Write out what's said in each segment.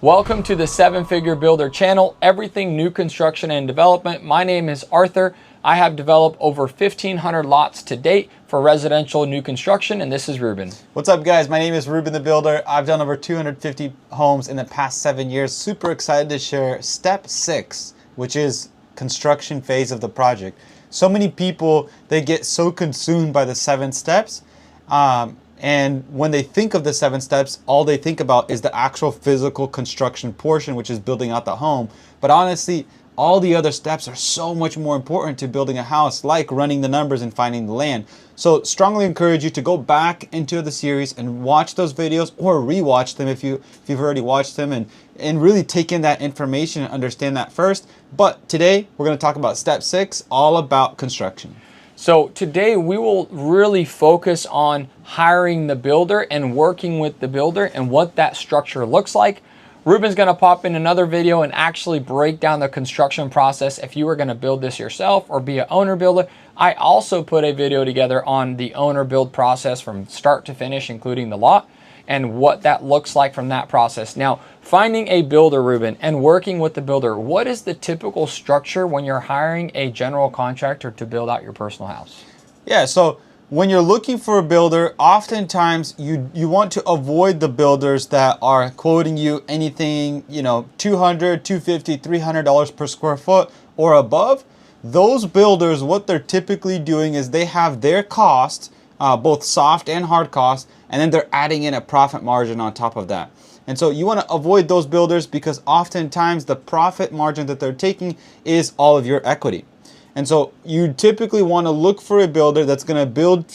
Welcome to the 7-Figure Builder channel, everything new construction and development. My name is Arthur. I have developed over 1,500 lots to date for residential new construction, and this is Ruben. What's up, guys? My name is Ruben the Builder. I've done over 250 homes in the past 7 years. Super excited to share step 6, which is construction phase of the project. So many people, they get so consumed by the 7 steps. And when they think of the 7 steps, all they think about is the actual physical construction portion, which is building out the home. But honestly, all the other steps are so much more important to building a house, like running the numbers and finding the land. So strongly encourage you to go back into the series and watch those videos, or rewatch them if you've already watched them, and really take in that information and understand that first. But today we're going to talk about step 6, all about construction. So today we will really focus on hiring the builder and working with the builder and what that structure looks like. Ruben's going to pop in another video and actually break down the construction process if you were going to build this yourself or be an owner builder. I also put a video together on the owner build process from start to finish, including the lot, and what that looks like from that process. Now, finding a builder, Ruben, and working with the builder, what is the typical structure when you're hiring a general contractor to build out your personal house? Yeah, so when you're looking for a builder, oftentimes you want to avoid the builders that are quoting you anything, $200, $250, $300 per square foot or above. Those builders, what they're typically doing is they have their costs, both soft and hard costs, and then they're adding in a profit margin on top of that. And so you want to avoid those builders because oftentimes the profit margin that they're taking is all of your equity. And so you typically want to look for a builder that's going to build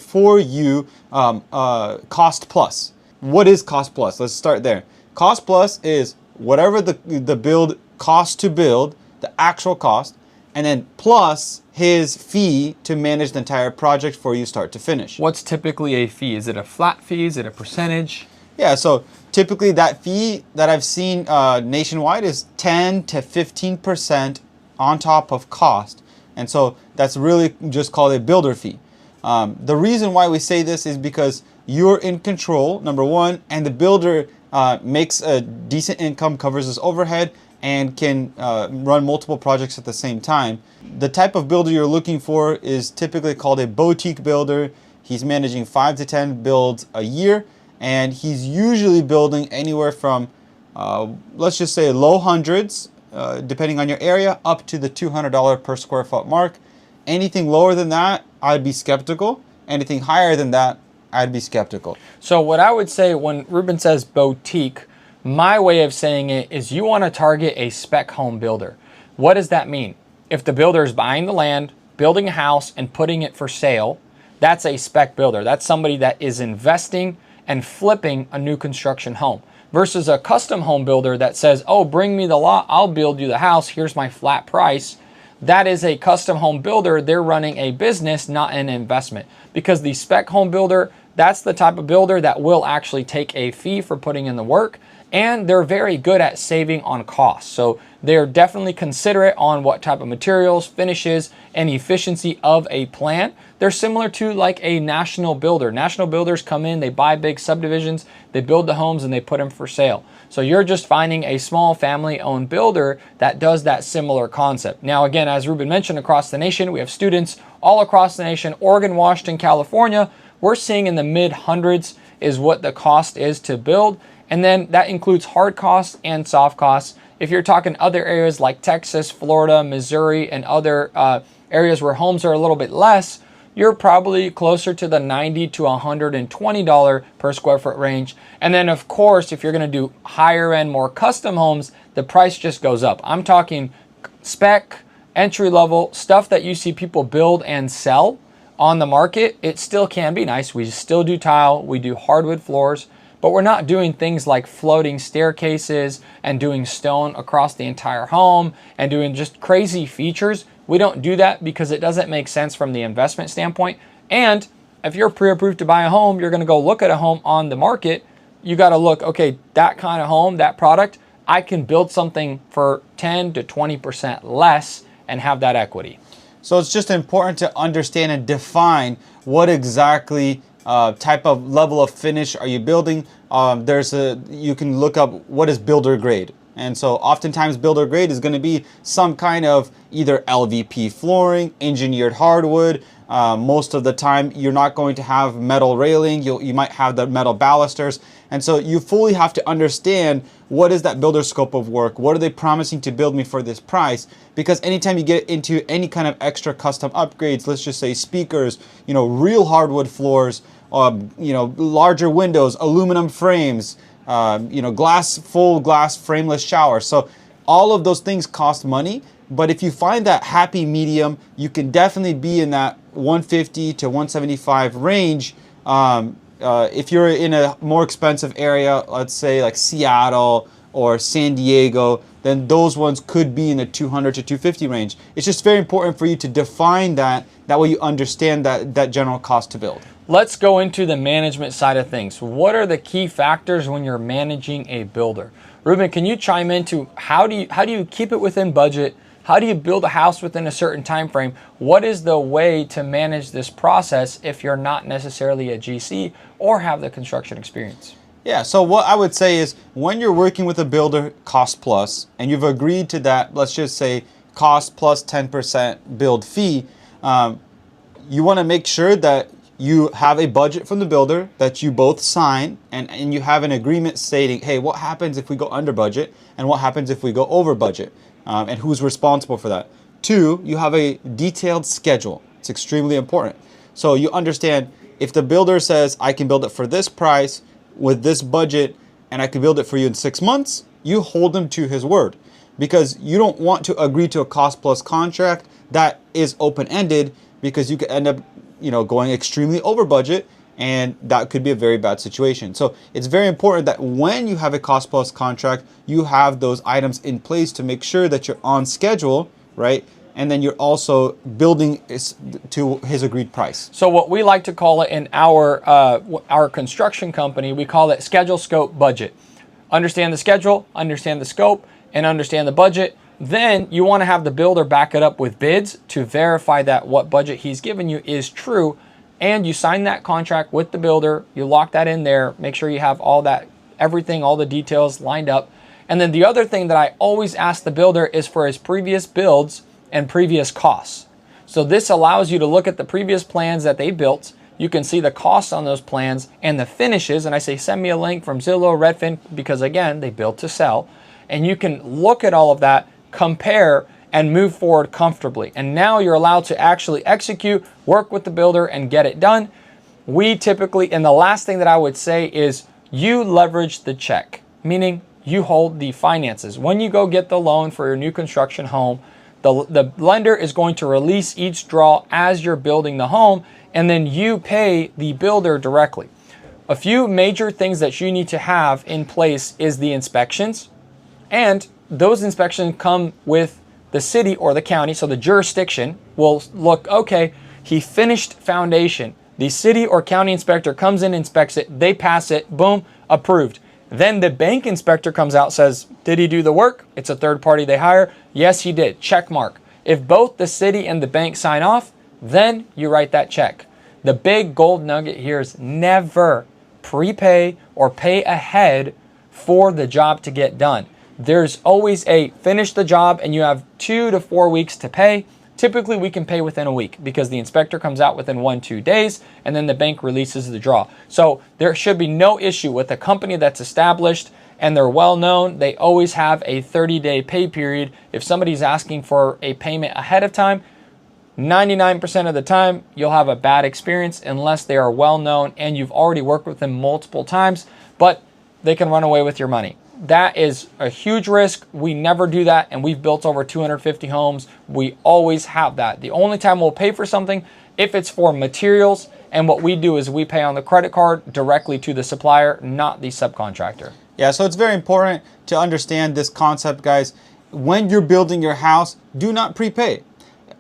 for you cost plus. What is cost plus? Let's start there. Cost plus is whatever the build costs to build, the actual cost, and then plus his fee to manage the entire project for you start to finish. What's typically a fee? Is it a flat fee? Is it a percentage? Yeah, so typically that fee that I've seen nationwide is 10 to 15% on top of cost. And so that's really just called a builder fee. The reason why we say this is because you're in control, number one, and the builder makes a decent income, covers his overhead, and can run multiple projects at the same time. The type of builder you're looking for is typically called a boutique builder. He's managing 5 to 10 builds a year, and he's usually building anywhere from, let's just say, low hundreds, depending on your area, up to the $200 per square foot mark. Anything lower than that, I'd be skeptical. Anything higher than that, I'd be skeptical. So what I would say when Ruben says boutique, my way of saying it is you want to target a spec home builder. What does that mean? If the builder is buying the land, building a house, and putting it for sale, that's a spec builder. That's somebody that is investing and flipping a new construction home. Versus a custom home builder that says, oh, bring me the lot, I'll build you the house, here's my flat price. That is a custom home builder. They're running a business, not an investment. Because the spec home builder, that's the type of builder that will actually take a fee for putting in the work, and they're very good at saving on costs. So they're definitely considerate on what type of materials, finishes, and efficiency of a plan. They're similar to like a national builder. National builders come in, they buy big subdivisions, they build the homes, and they put them for sale. So you're just finding a small family-owned builder that does that similar concept. Now, again, as Ruben mentioned, across the nation, we have students all across the nation, Oregon, Washington, California. We're seeing in the mid-hundreds is what the cost is to build. And then that includes hard costs and soft costs. If you're talking other areas like Texas, Florida, Missouri, and other areas where homes are a little bit less, you're probably closer to the $90 to $120 per square foot range. And then, of course, if you're going to do higher end, more custom homes, the price just goes up. I'm talking spec, entry level, stuff that you see people build and sell on the market. It still can be nice. We still do tile, we do hardwood floors, but we're not doing things like floating staircases and doing stone across the entire home and doing just crazy features. We don't do that because it doesn't make sense from the investment standpoint. And if you're pre-approved to buy a home, you're going to go look at a home on the market. You got to look, okay, that kind of home, that product, I can build something for 10 to 20% less and have that equity. So it's just important to understand and define what exactly type of level of finish are you building, you can look up what is builder grade. And so oftentimes builder grade is going to be some kind of either LVP flooring, engineered hardwood. Most of the time you're not going to have metal railing. You might have the metal balusters. And so you fully have to understand what is that builder scope of work? What are they promising to build me for this price? Because anytime you get into any kind of extra custom upgrades, let's just say speakers, real hardwood floors, larger windows, aluminum frames, full glass frameless shower. So all of those things cost money, but if you find that happy medium, you can definitely be in that 150 to 175 range. If you're in a more expensive area, let's say like Seattle or San Diego, then those ones could be in the 200 to 250 range. It's just very important for you to define that. That way you understand that general cost to build. Let's go into the management side of things. What are the key factors when you're managing a builder? Ruben, can you chime into how do you keep it within budget? How do you build a house within a certain time frame? What is the way to manage this process if you're not necessarily a GC or have the construction experience? Yeah, so what I would say is when you're working with a builder cost plus and you've agreed to that, let's just say cost plus 10% build fee, you want to make sure that you have a budget from the builder that you both sign and you have an agreement stating, hey, what happens if we go under budget and what happens if we go over budget, and who's responsible for that. 2, you have a detailed schedule. It's extremely important. So you understand if the builder says, I can build it for this price with this budget and I can build it for you in 6 months, you hold him to his word, because you don't want to agree to a cost plus contract that is open-ended, because you could end up going extremely over budget, and that could be a very bad situation. So it's very important that when you have a cost plus contract, you have those items in place to make sure that you're on schedule, right? And then you're also building to his agreed price. So what we like to call it in our construction company, we call it schedule, scope, budget. Understand the schedule, understand the scope, and understand the budget. Then you want to have the builder back it up with bids to verify that what budget he's given you is true. And you sign that contract with the builder, you lock that in there, make sure you have all that, everything, all the details lined up. And then the other thing that I always ask the builder is for his previous builds and previous costs. So this allows you to look at the previous plans that they built. You can see the costs on those plans and the finishes. And I say, send me a link from Zillow, Redfin, because again, they built to sell. And you can look at all of that, compare, and move forward comfortably. And now you're allowed to actually execute, work with the builder, and get it done. We typically, and the last thing that I would say is you leverage the check, meaning you hold the finances. When you go get the loan for your new construction home, the lender is going to release each draw as you're building the home, and then you pay the builder directly. A few major things that you need to have in place is the inspections, and those inspections come with the city or the county. So the jurisdiction will look, okay, he finished foundation. The city or county inspector comes in, inspects it, they pass it, boom, approved. Then the bank inspector comes out, says, did he do the work? It's a third party they hire. Yes, he did, check mark. If both the city and the bank sign off, then you write that check. The big gold nugget here is never prepay or pay ahead for the job to get done. There's always a finish the job and you have 2 to 4 weeks to pay. Typically we can pay within a week because the inspector comes out within 1-2 days and then the bank releases the draw. So there should be no issue with a company that's established and they're well known. They always have a 30-day pay period. If somebody's asking for a payment ahead of time, 99% of the time you'll have a bad experience unless they are well known and you've already worked with them multiple times, but they can run away with your money. That is a huge risk. We never do that, and we've built over 250 homes. We always have that. The only time we'll pay for something if it's for materials, and what we do is we pay on the credit card directly to the supplier, not the subcontractor. Yeah, so it's very important to understand this concept, guys. When you're building your house, do not prepay.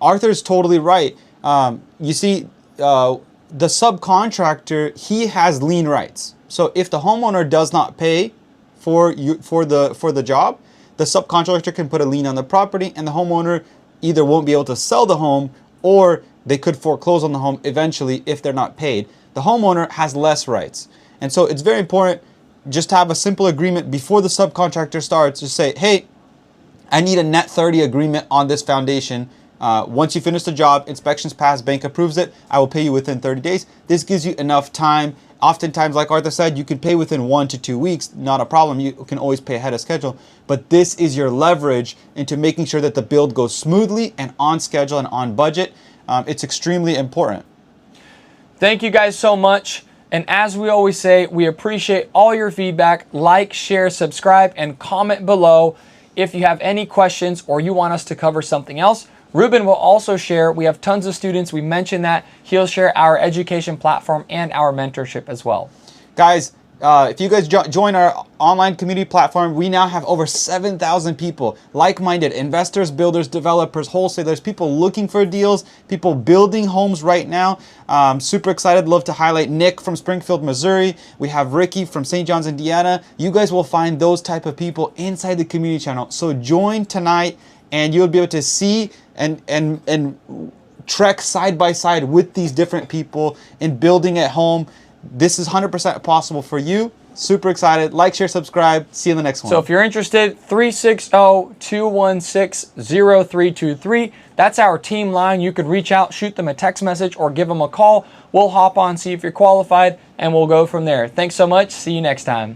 Arthur's totally right. You see, the subcontractor, he has lien rights. So if the homeowner does not pay for the job, the subcontractor can put a lien on the property and the homeowner either won't be able to sell the home or they could foreclose on the home eventually if they're not paid. The homeowner has less rights. And so it's very important, just have a simple agreement before the subcontractor starts. Just say, hey, I need a net 30 agreement on this foundation. Once you finish the job, inspections pass, bank approves it, I will pay you within 30 days. This gives you enough time. Oftentimes, like Arthur said, you can pay within 1 to 2 weeks, not a problem. You can always pay ahead of schedule. But this is your leverage into making sure that the build goes smoothly and on schedule and on budget. It's extremely important. Thank you guys so much. And as we always say, we appreciate all your feedback. Like, share, subscribe, and comment below if you have any questions or you want us to cover something else. Ruben will also share. We have tons of students. We mentioned that. He'll share our education platform and our mentorship as well. Guys, if you guys join our online community platform, we now have over 7,000 people, like-minded investors, builders, developers, wholesalers, people looking for deals, people building homes right now. Super excited. Love to highlight Nick from Springfield, Missouri. We have Ricky from St. John's, Indiana. You guys will find those type of people inside the community channel. So join tonight and you'll be able to see and trek side by side with these different people in building at home. This is 100% possible for you. Super excited. Like, share, subscribe. See you in the next one. So if you're interested, 360-216-0323. That's our team line. You could reach out, shoot them a text message, or give them a call. We'll hop on, see if you're qualified, and we'll go from there. Thanks so much. See you next time.